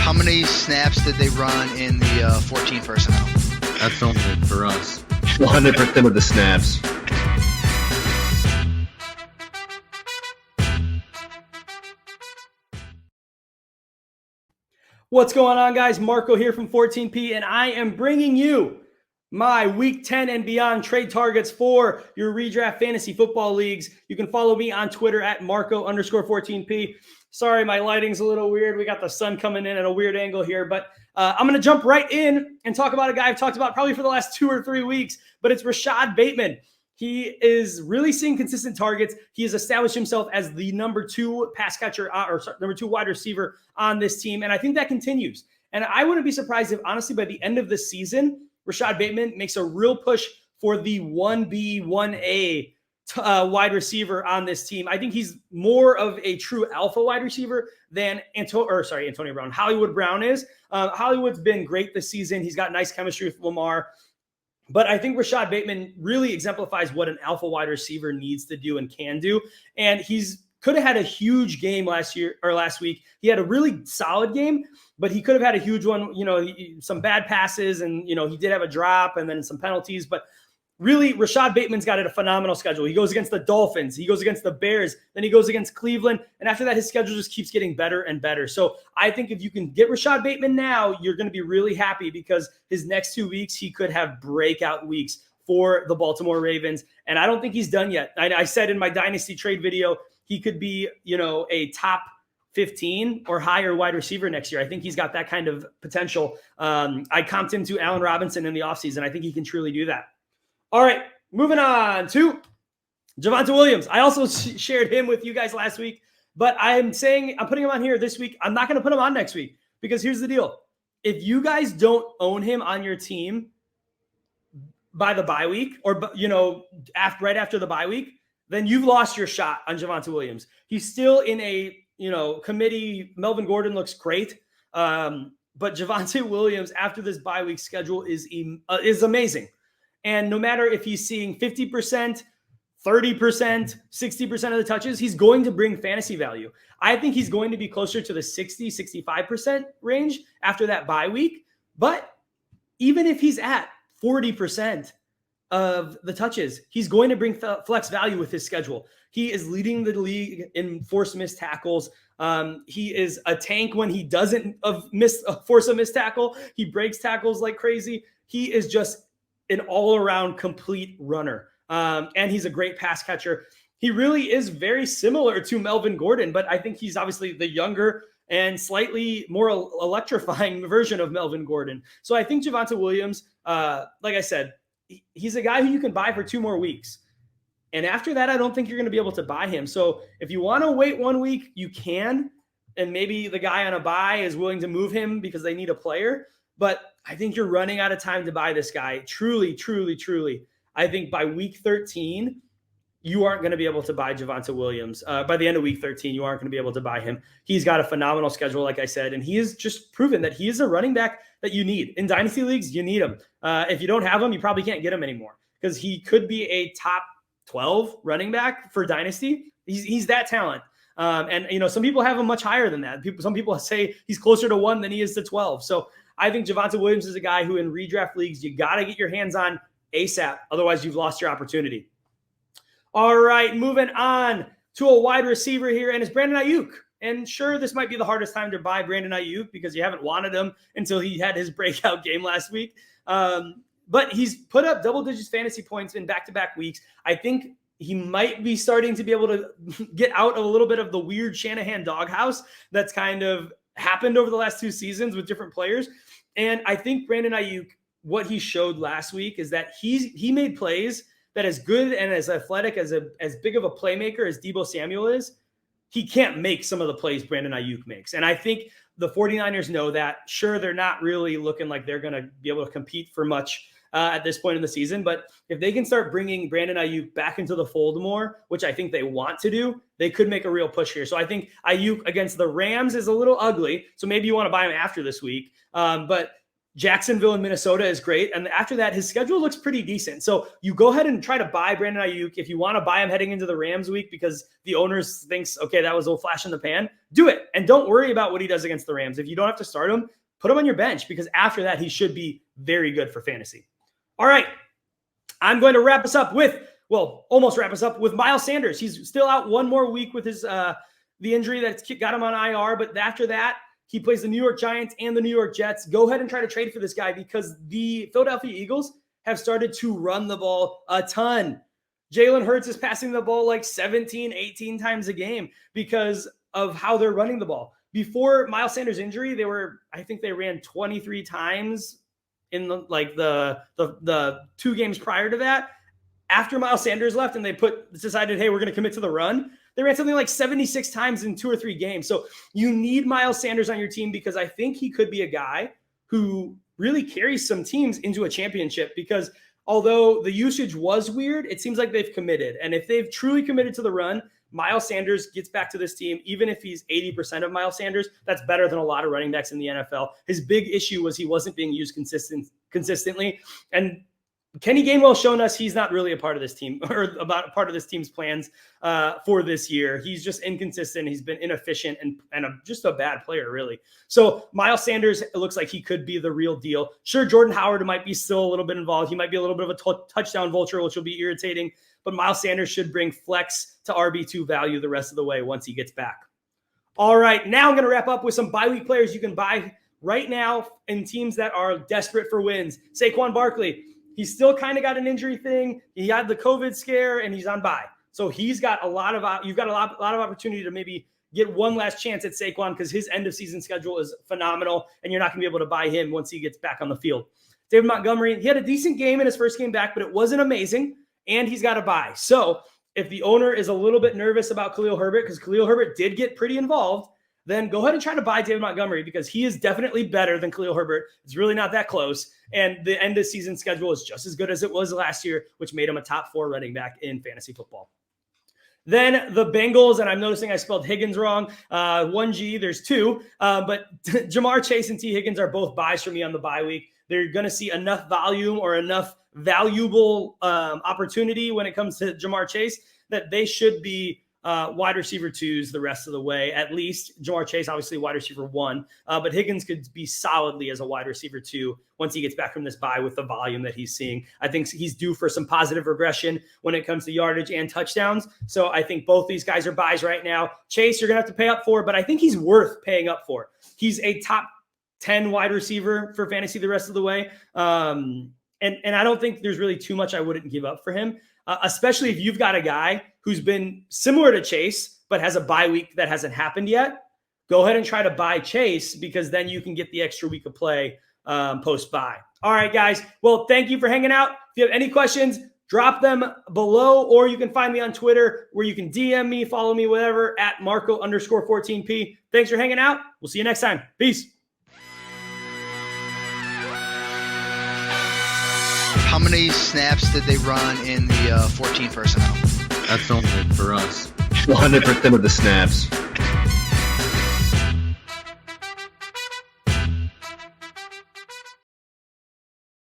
How many snaps did they run in the 14 personnel? That's only for us. 100% of the snaps. What's going on, guys? Marco here from 14P, and I am bringing you my Week 10 and beyond trade targets for your redraft fantasy football leagues. You can follow me on Twitter at Marco_14P. Sorry, my lighting's a little weird. We got the sun coming in at a weird angle here, but I'm going to jump right in and talk about a guy I've talked about probably for the last 2 or 3 weeks, but it's Rashod Bateman. He is really seeing consistent targets. He has established himself as the number 2 pass catcher number 2 wide receiver on this team. And I think that continues. And I wouldn't be surprised if, honestly, by the end of the season, Rashod Bateman makes a real push for the 1B, 1A wide receiver on this team. I think he's more of a true alpha wide receiver than Antonio Brown. Hollywood Brown is. Hollywood's been great this season. He's got nice chemistry with Lamar. But I think Rashod Bateman really exemplifies what an alpha wide receiver needs to do and can do. And could have had a huge game last week. He had a really solid game, but he could have had a huge one, some bad passes, and, he did have a drop and then some penalties. But really, Rashod Bateman's got a phenomenal schedule. He goes against the Dolphins. He goes against the Bears. Then he goes against Cleveland. And after that, his schedule just keeps getting better and better. So I think if you can get Rashod Bateman now, you're going to be really happy because his next 2 weeks, he could have breakout weeks for the Baltimore Ravens. And I don't think he's done yet. I said in my Dynasty trade video, he could be, a top 15 or higher wide receiver next year. I think he's got that kind of potential. I comped him to Allen Robinson in the offseason. I think he can truly do that. All right, moving on to Javonte Williams. I also shared him with you guys last week, but I'm putting him on here this week. I'm not going to put him on next week because here's the deal. If you guys don't own him on your team by the bye week or, right after the bye week, then you've lost your shot on Javonte Williams. He's still in a, committee. Melvin Gordon looks great. But Javonte Williams after this bye week schedule is amazing. And no matter if he's seeing 50%, 30%, 60% of the touches, he's going to bring fantasy value. I think he's going to be closer to the 60, 65% range after that bye week. But even if he's at 40% of the touches, he's going to bring flex value with his schedule. He is leading the league in forced missed tackles. He is a tank when he doesn't force a missed tackle. He breaks tackles like crazy. He is just an all-around complete runner. And he's a great pass catcher. He really is very similar to Melvin Gordon, but I think he's obviously the younger and slightly more electrifying version of Melvin Gordon. So I think Javonte Williams, like I said, he's a guy who you can buy for 2 more weeks. And after that, I don't think you're going to be able to buy him. So if you want to wait 1 week, you can. And maybe the guy on a buy is willing to move him because they need a player. But I think you're running out of time to buy this guy. Truly, truly, truly. I think by week 13, you aren't going to be able to buy Javonte Williams. By the end of week 13, you aren't going to be able to buy him. He's got a phenomenal schedule, like I said, and he has just proven that he is a running back that you need. In Dynasty Leagues, you need him. If you don't have him, you probably can't get him anymore because he could be a top 12 running back for Dynasty. He's that talent. And some people have him much higher than that. Some people say he's closer to 1 than he is to 12. So I think Javonte Williams is a guy who in redraft leagues, you got to get your hands on ASAP. Otherwise, you've lost your opportunity. All right, moving on to a wide receiver here, and it's Brandon Aiyuk. And sure, this might be the hardest time to buy Brandon Aiyuk because you haven't wanted him until he had his breakout game last week. But he's put up double-digit fantasy points in back-to-back weeks. I think he might be starting to be able to get out of a little bit of the weird Shanahan doghouse that's kind of happened over the last 2 seasons with different players. And I think Brandon Aiyuk, what he showed last week is that he made plays that as good and as athletic, as big of a playmaker as Deebo Samuel is, he can't make some of the plays Brandon Aiyuk makes. And I think the 49ers know that. Sure, they're not really looking like they're going to be able to compete for much at this point in the season. But if they can start bringing Brandon Aiyuk back into the fold more, which I think they want to do, they could make a real push here. So I think Aiyuk against the Rams is a little ugly. So maybe you want to buy him after this week. But Jacksonville and Minnesota is great. And after that, his schedule looks pretty decent. So you go ahead and try to buy Brandon Aiyuk. If you want to buy him heading into the Rams week because the owners thinks, okay, that was a little flash in the pan, do it. And don't worry about what he does against the Rams. If you don't have to start him, put him on your bench because after that, he should be very good for fantasy. All right. I'm going to wrap us up with, almost wrap us up with Miles Sanders. He's still out one more week with his the injury that's got him on IR. But after that, he plays the New York Giants and the New York Jets. Go ahead and try to trade for this guy because the Philadelphia Eagles have started to run the ball a ton. Jalen Hurts is passing the ball like 17, 18 times a game because of how they're running the ball. Before Miles Sanders' injury, I think they ran 23 times in the 2 games prior to that. After Miles Sanders left and they decided, hey, we're going to commit to the run, they ran something like 76 times in 2 or 3 games. So you need Miles Sanders on your team because I think he could be a guy who really carries some teams into a championship because although the usage was weird, it seems like they've committed. And if they've truly committed to the run, Miles Sanders gets back to this team. Even if he's 80% of Miles Sanders, that's better than a lot of running backs in the NFL. His big issue was he wasn't being used consistently. And Kenny Gainwell's shown us he's not really a part of this team or about a part of this team's plans for this year. He's just inconsistent. He's been inefficient and just a bad player, really. So Miles Sanders, it looks like he could be the real deal. Sure, Jordan Howard might be still a little bit involved. He might be a little bit of a touchdown vulture, which will be irritating. But Miles Sanders should bring flex to RB2 value the rest of the way once he gets back. All right, now I'm going to wrap up with some bye week players you can buy right now in teams that are desperate for wins. Saquon Barkley. He's still kind of got an injury thing. He had the COVID scare and he's on bye. So you've got a lot of opportunity to maybe get one last chance at Saquon because his end of season schedule is phenomenal and you're not going to be able to buy him once he gets back on the field. David Montgomery, he had a decent game in his first game back, but it wasn't amazing and he's got a bye. So if the owner is a little bit nervous about Khalil Herbert because Khalil Herbert did get pretty involved, then go ahead and try to buy David Montgomery because he is definitely better than Khalil Herbert. It's really not that close. And the end of season schedule is just as good as it was last year, which made him a top 4 running back in fantasy football. Then the Bengals, and I'm noticing I spelled Higgins wrong. 1G, there's 2. But Jamar Chase and T. Higgins are both buys for me on the bye week. They're going to see enough volume or enough valuable opportunity when it comes to Jamar Chase that they should be wide receiver 2s the rest of the way, at least. Jamar Chase, obviously wide receiver 1, but Higgins could be solidly as a wide receiver 2 once he gets back from this bye with the volume that he's seeing. I think he's due for some positive regression when it comes to yardage and touchdowns. So I think both these guys are buys right now. Chase, you're going to have to pay up for, but I think he's worth paying up for. He's a top 10 wide receiver for fantasy the rest of the way. And I don't think there's really too much I wouldn't give up for him. Especially if you've got a guy who's been similar to Chase, but has a bye week that hasn't happened yet, go ahead and try to buy Chase because then you can get the extra week of play post-bye. All right, guys. Well, thank you for hanging out. If you have any questions, drop them below, or you can find me on Twitter where you can DM me, follow me, whatever, at Marco_14P. Thanks for hanging out. We'll see you next time. Peace. How many snaps did they run in the 14 personnel? That's only for us. 100% of the snaps.